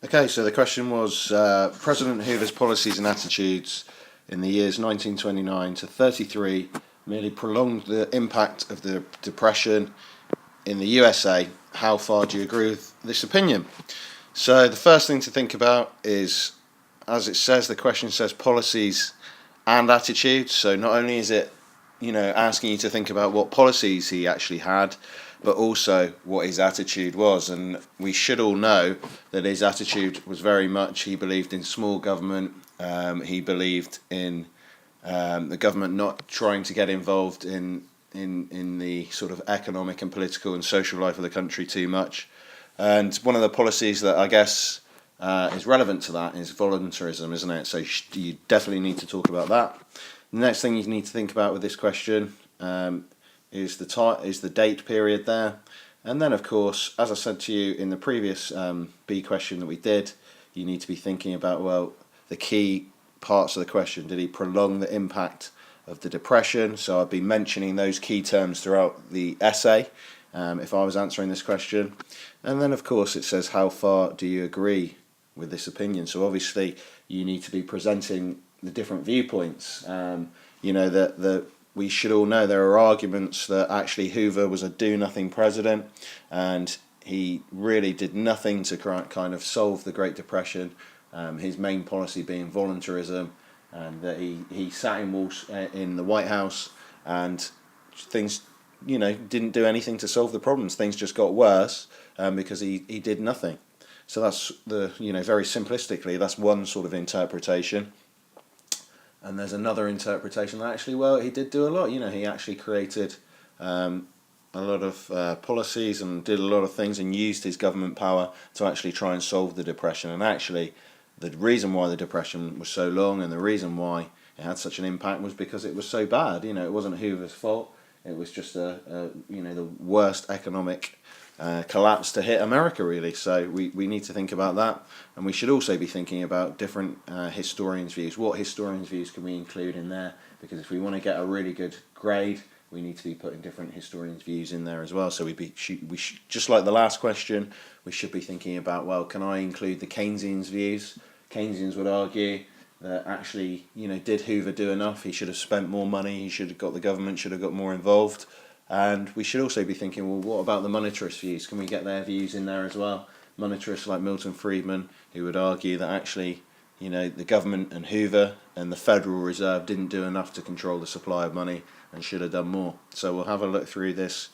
Okay, so the question was President Hoover's policies and attitudes in the years 1929 to 33 merely prolonged the impact of the Depression in the USA. How far do you agree with this opinion? So the first thing to think about is, as it says, the question says policies and attitudes. So not only is it, asking you to think about what policies he actually had, but also what his attitude was. And we should all know that his attitude was very much, he believed in small government, he believed in the government not trying to get involved in the sort of economic and political and social life of the country too much. And one of the policies that I guess is relevant to that is voluntarism, isn't it? So you definitely need to talk about that. The next thing you need to think about with this question is the date period there. And then, of course, as I said to you in the previous B question that we did, you need to be thinking about, well, the key parts of the question. Did he prolong the impact of the Depression? So I'd be mentioning those key terms throughout the essay if I was answering this question. And then, of course, it says, how far do you agree with this opinion? So obviously you need to be presenting the different viewpoints. We should all know there are arguments that actually Hoover was a do-nothing president and he really did nothing to kind of solve the Great Depression, his main policy being voluntarism, and that he sat in the White House and things didn't do anything to solve the problems. Things just got worse because he did nothing. So that's very simplistically, that's one sort of interpretation. And there's another interpretation that actually, well, he did do a lot. He actually created a lot of policies and did a lot of things and used his government power to actually try and solve the Depression. And actually, the reason why the Depression was so long and the reason why it had such an impact was because it was so bad. It wasn't Hoover's fault. It was just the worst economic collapse to hit America, really. So we need to think about that, and we should also be thinking about different historians' views. What historians' views can we include in there? Because if we want to get a really good grade, we need to be putting different historians' views in there as well. So we should, just like the last question, we should be thinking about, well, can I include the Keynesians' views? Keynesians would argue that actually, did Hoover do enough? He should have spent more money. He should have got the government should have got more involved. And we should also be thinking, well, what about the monetarist views? Can we get their views in there as well? Monetarists like Milton Friedman, who would argue that actually, the government and Hoover and the Federal Reserve didn't do enough to control the supply of money and should have done more. So we'll have a look through this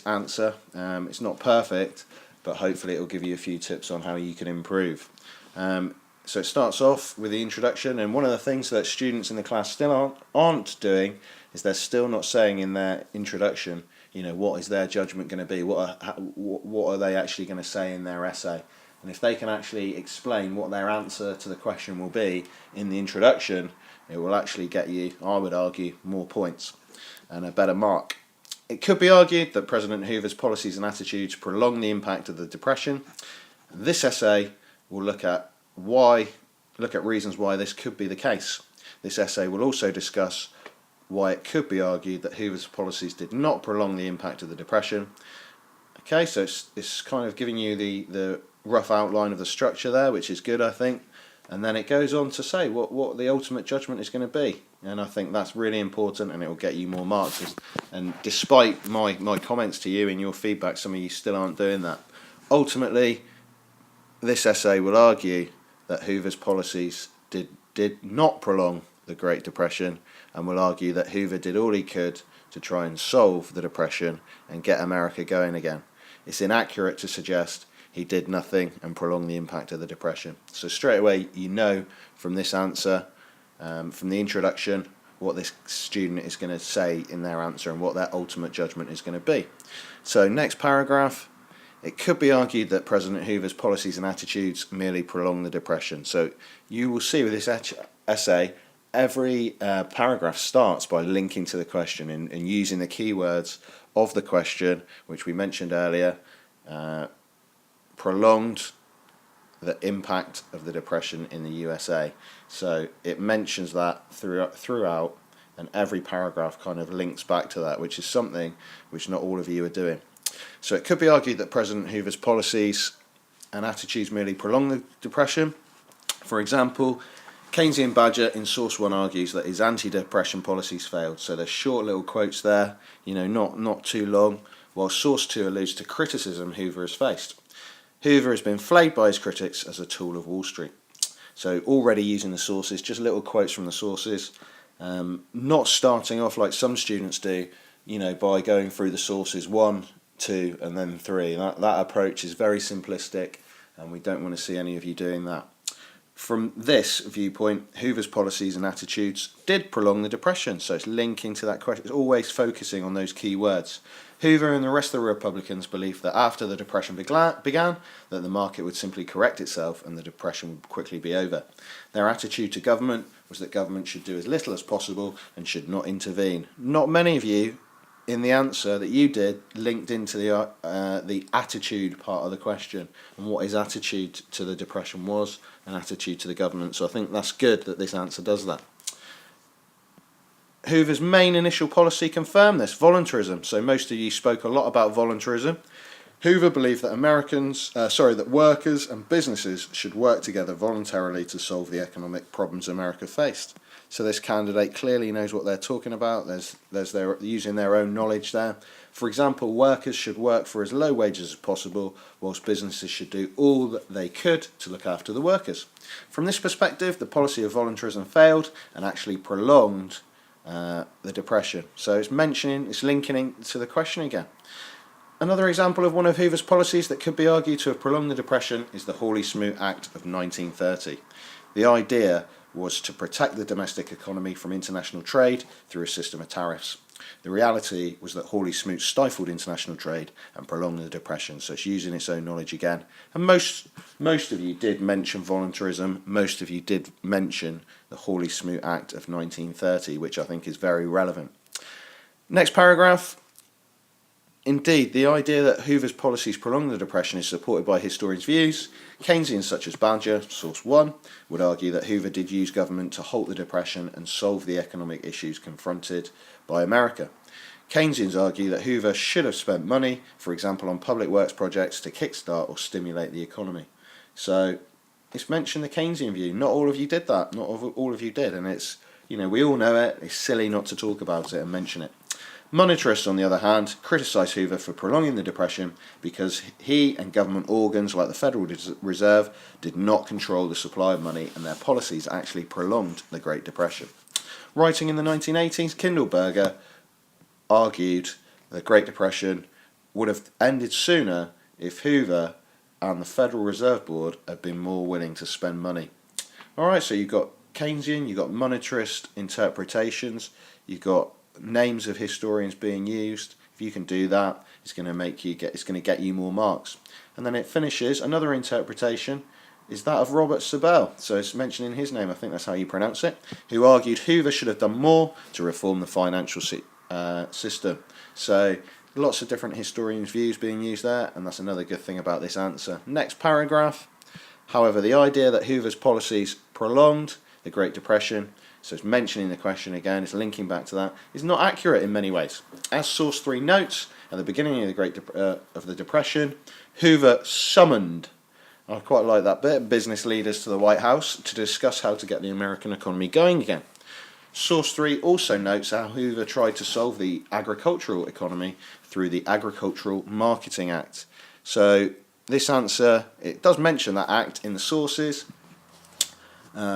answer. It's not perfect, but hopefully it will give you a few tips on how you can improve. So it starts off with the introduction, and one of the things that students in the class still aren't doing is they're still not saying in their introduction, what is their judgment going to be? What are they actually going to say in their essay? And if they can actually explain what their answer to the question will be in the introduction, it will actually get you, I would argue, more points and a better mark. It could be argued that President Hoover's policies and attitudes prolonged the impact of the Depression. This essay will look at reasons why this could be the case. This essay will also discuss why it could be argued that Hoover's policies did not prolong the impact of the Depression. Okay, so it's kind of giving you the rough outline of the structure there, which is good, I think. And then it goes on to say what the ultimate judgment is going to be. And I think that's really important, and it will get you more marks. And despite my comments to you and your feedback, some of you still aren't doing that. Ultimately, this essay will argue that Hoover's policies did not prolong the Great Depression, and will argue that Hoover did all he could to try and solve the Depression and get America going again. It's inaccurate to suggest he did nothing and prolong the impact of the Depression. So straight away, from this answer, from the introduction, what this student is going to say in their answer and what their ultimate judgment is going to be. So next paragraph, it could be argued that President Hoover's policies and attitudes merely prolonged the Depression. So you will see with this essay, every paragraph starts by linking to the question and using the keywords of the question, which we mentioned earlier. Prolonged the impact of the Depression in the USA. So it mentions that throughout, and every paragraph kind of links back to that, which is something which not all of you are doing. So it could be argued that President Hoover's policies and attitudes merely prolong the depression. For example, Keynesian Badger in Source 1 argues that his anti-depression policies failed. So there's short little quotes there, not too long, while Source 2 alludes to criticism Hoover has faced. Hoover has been flayed by his critics as a tool of Wall Street. So already using the sources, just little quotes from the sources, not starting off like some students do, by going through the sources 1, 2 and then 3. That approach is very simplistic, and we don't want to see any of you doing that. From this viewpoint, Hoover's policies and attitudes did prolong the Depression, so it's linking to that question. It's always focusing on those key words. Hoover and the rest of the Republicans believed that after the Depression began, that the market would simply correct itself and the Depression would quickly be over. Their attitude to government was that government should do as little as possible and should not intervene. Not many of you, in the answer that you did, linked into the attitude part of the question and what his attitude to the Depression was, an attitude to the government. So I think that's good that this answer does that. Hoover's main initial policy confirmed this, voluntarism. So most of you spoke a lot about voluntarism. Hoover believed that workers and businesses should work together voluntarily to solve the economic problems America faced. So this candidate clearly knows what they're talking about. They're using their own knowledge there. For example, workers should work for as low wages as possible, whilst businesses should do all that they could to look after the workers. From this perspective, the policy of voluntarism failed and actually prolonged the Depression. So it's linking to the question again. Another example of one of Hoover's policies that could be argued to have prolonged the Depression is the Hawley-Smoot Act of 1930. The idea was to protect the domestic economy from international trade through a system of tariffs. The reality was that Hawley-Smoot stifled international trade and prolonged the Depression, so it's using its own knowledge again. And most of you did mention voluntarism, most of you did mention the Hawley-Smoot Act of 1930, which I think is very relevant. Next paragraph. Indeed, the idea that Hoover's policies prolonged the Depression is supported by historians' views. Keynesians such as Badger, Source 1, would argue that Hoover did use government to halt the Depression and solve the economic issues confronted by America. Keynesians argue that Hoover should have spent money, for example on public works projects, to kickstart or stimulate the economy. So it's mentioned the Keynesian view. Not all of you did that. Not all of you did, and it's, we all know it. It's silly not to talk about it and mention it. Monetarists, on the other hand, criticise Hoover for prolonging the Depression because he and government organs like the Federal Reserve did not control the supply of money, and their policies actually prolonged the Great Depression. Writing in the 1980s, Kindleberger argued the Great Depression would have ended sooner if Hoover and the Federal Reserve Board had been more willing to spend money. Alright, so you've got Keynesian, you've got monetarist interpretations, you've got names of historians being used. If you can do that, it's going to get you more marks. And then it finishes. Another interpretation is that of Robert Sabel. So it's mentioning his name. I think that's how you pronounce it. Who argued Hoover should have done more to reform the financial system. So lots of different historians' views being used there, and that's another good thing about this answer. Next paragraph. However, the idea that Hoover's policies prolonged the Great Depression, so it's mentioning the question again, it's linking back to that, is not accurate in many ways. As Source 3 notes, at the beginning of the Depression, Hoover summoned, I quite like that bit, business leaders to the White House to discuss how to get the American economy going again. Source 3 also notes how Hoover tried to solve the agricultural economy through the Agricultural Marketing Act. So this answer, it does mention that act in the sources,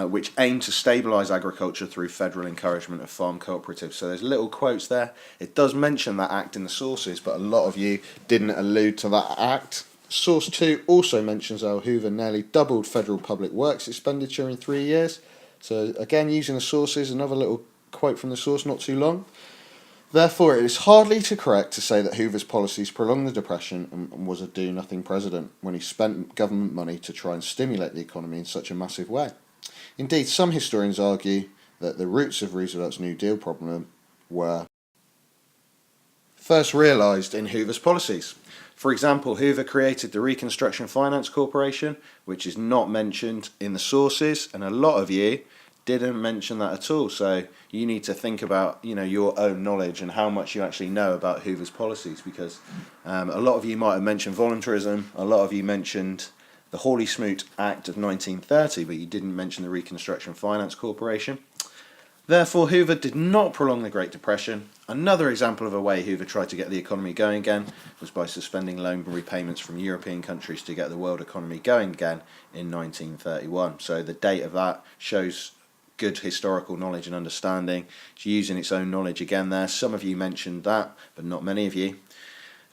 which aim to stabilise agriculture through federal encouragement of farm cooperatives. So there's little quotes there. It does mention that act in the sources, but a lot of you didn't allude to that act. Source 2 also mentions how Hoover nearly doubled federal public works expenditure in 3 years. So again, using the sources, another little quote from the source, not too long. Therefore, it is hardly correct to say that Hoover's policies prolonged the Depression and was a do-nothing president when he spent government money to try and stimulate the economy in such a massive way. Indeed, some historians argue that the roots of Roosevelt's New Deal problem were first realised in Hoover's policies. For example, Hoover created the Reconstruction Finance Corporation, which is not mentioned in the sources, and a lot of you didn't mention that at all. So you need to think about, your own knowledge and how much you actually know about Hoover's policies, because a lot of you might have mentioned voluntarism, a lot of you mentioned the Hawley-Smoot Act of 1930, but you didn't mention the Reconstruction Finance Corporation. Therefore, Hoover did not prolong the Great Depression. Another example of a way Hoover tried to get the economy going again was by suspending loan repayments from European countries to get the world economy going again in 1931. So the date of that shows good historical knowledge and understanding. It's using its own knowledge again there. Some of you mentioned that, but not many of you.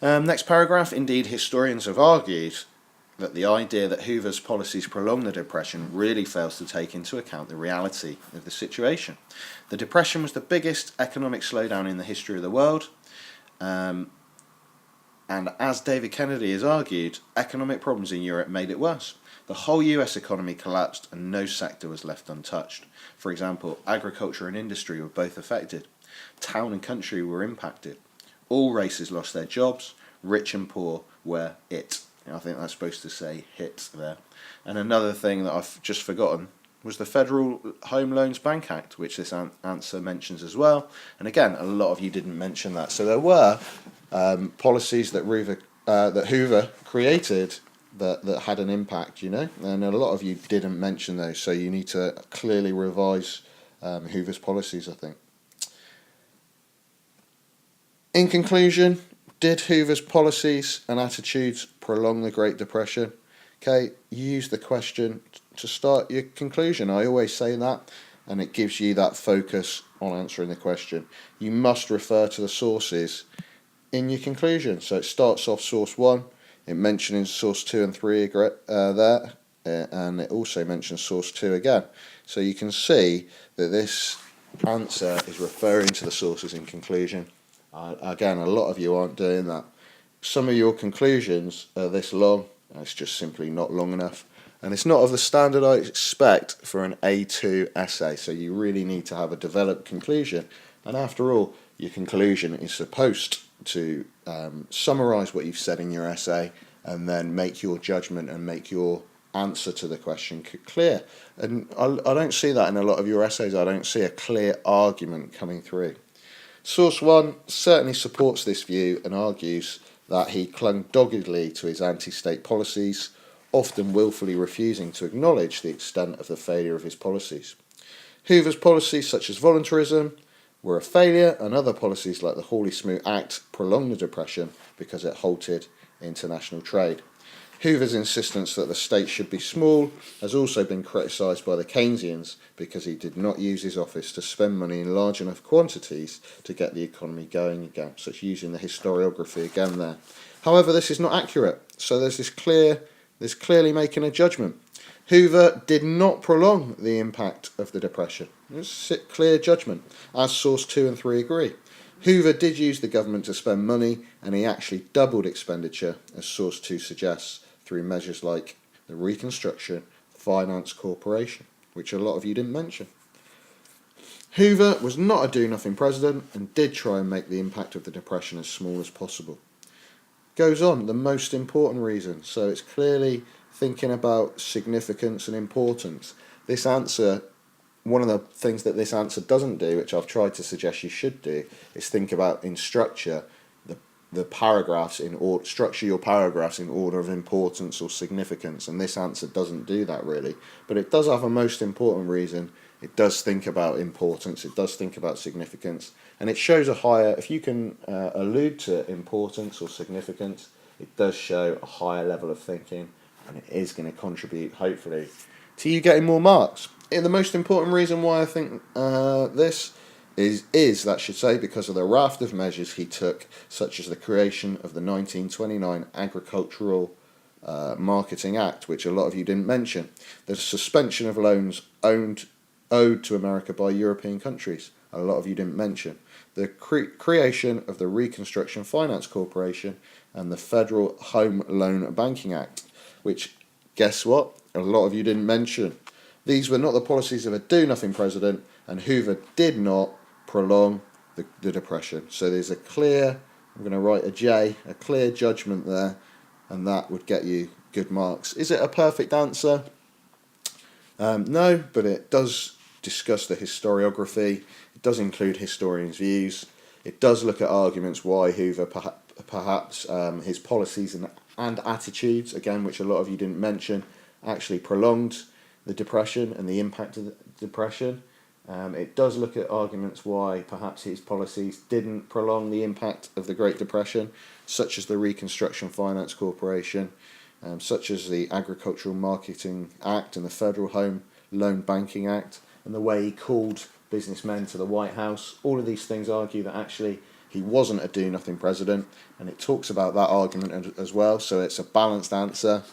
Next paragraph. Indeed, historians have argued that the idea that Hoover's policies prolonged the Depression really fails to take into account the reality of the situation. The Depression was the biggest economic slowdown in the history of the world, and as David Kennedy has argued, economic problems in Europe made it worse. The whole US economy collapsed and no sector was left untouched. For example, agriculture and industry were both affected. Town and country were impacted. All races lost their jobs. Rich and poor were it. I think that's supposed to say hit there. And another thing that I've just forgotten was the Federal Home Loans Bank Act, which this answer mentions as well. And again, a lot of you didn't mention that. So there were policies that Hoover created that had an impact, and a lot of you didn't mention those. So you need to clearly revise Hoover's policies, I think. In conclusion, did Hoover's policies and attitudes prolong the Great Depression? Okay, use the question to start your conclusion. I always say that, and it gives you that focus on answering the question. You must refer to the sources in your conclusion. So it starts off source 1, it mentions source 2 and 3 there, and it also mentions source 2 again. So you can see that this answer is referring to the sources in conclusion. Again, a lot of you aren't doing that. Some of your conclusions are this long, and it's just simply not long enough. And it's not of the standard I expect for an A2 essay, so you really need to have a developed conclusion. And after all, your conclusion is supposed to summarise what you've said in your essay and then make your judgment and make your answer to the question clear. And I don't see that in a lot of your essays. I don't see a clear argument coming through. Source 1 certainly supports this view and argues that he clung doggedly to his anti-state policies, often willfully refusing to acknowledge the extent of the failure of his policies. Hoover's policies such as voluntarism were a failure, and other policies like the Hawley-Smoot Act prolonged the Depression because it halted international trade. Hoover's insistence that the state should be small has also been criticised by the Keynesians because he did not use his office to spend money in large enough quantities to get the economy going again, such using the historiography again there. However, this is not accurate, so there's clearly making a judgment. Hoover did not prolong the impact of the Depression. It's a clear judgment, as source 2 and 3 agree. Hoover did use the government to spend money, and he actually doubled expenditure, as source 2 suggests, through measures like the Reconstruction Finance Corporation, which a lot of you didn't mention. Hoover was not a do-nothing president and did try and make the impact of the Depression as small as possible. Goes on, the most important reason, so it's clearly thinking about significance and importance. This answer, one of the things that this answer doesn't do, which I've tried to suggest you should do, is think about in structure the paragraphs in order, structure your paragraphs in order of importance or significance, and this answer doesn't do that really. But it does have a most important reason. It does think about importance, it does think about significance, and it shows a higher, if you can allude to importance or significance, it does show a higher level of thinking, and it is going to contribute, hopefully, to you getting more marks. And the most important reason why I think this is, that should say, because of the raft of measures he took, such as the creation of the 1929 Agricultural Marketing Act, which a lot of you didn't mention, the suspension of loans owed to America by European countries, a lot of you didn't mention, the creation of the Reconstruction Finance Corporation and the Federal Home Loan Banking Act, which, guess what, a lot of you didn't mention. These were not the policies of a do-nothing president, and Hoover did not prolong the Depression. So there's a clear, I'm going to write a J, a clear judgment there, and that would get you good marks. Is it a perfect answer? No, but it does discuss the historiography, it does include historians' views, it does look at arguments why Hoover perhaps his policies and and attitudes, again, which a lot of you didn't mention, actually prolonged the Depression and the impact of the Depression. It does look at arguments why perhaps his policies didn't prolong the impact of the Great Depression, such as the Reconstruction Finance Corporation, such as the Agricultural Marketing Act and the Federal Home Loan Banking Act, and the way he called businessmen to the White House. All of these things argue that actually he wasn't a do-nothing president, and it talks about that argument as well, so it's a balanced answer.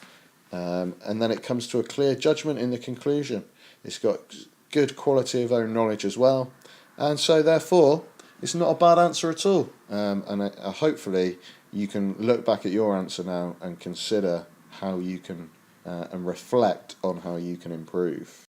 And then it comes to a clear judgment in the conclusion. It's got good quality of own knowledge as well, and so therefore it's not a bad answer at all. And hopefully you can look back at your answer now and consider how you can and reflect on how you can improve.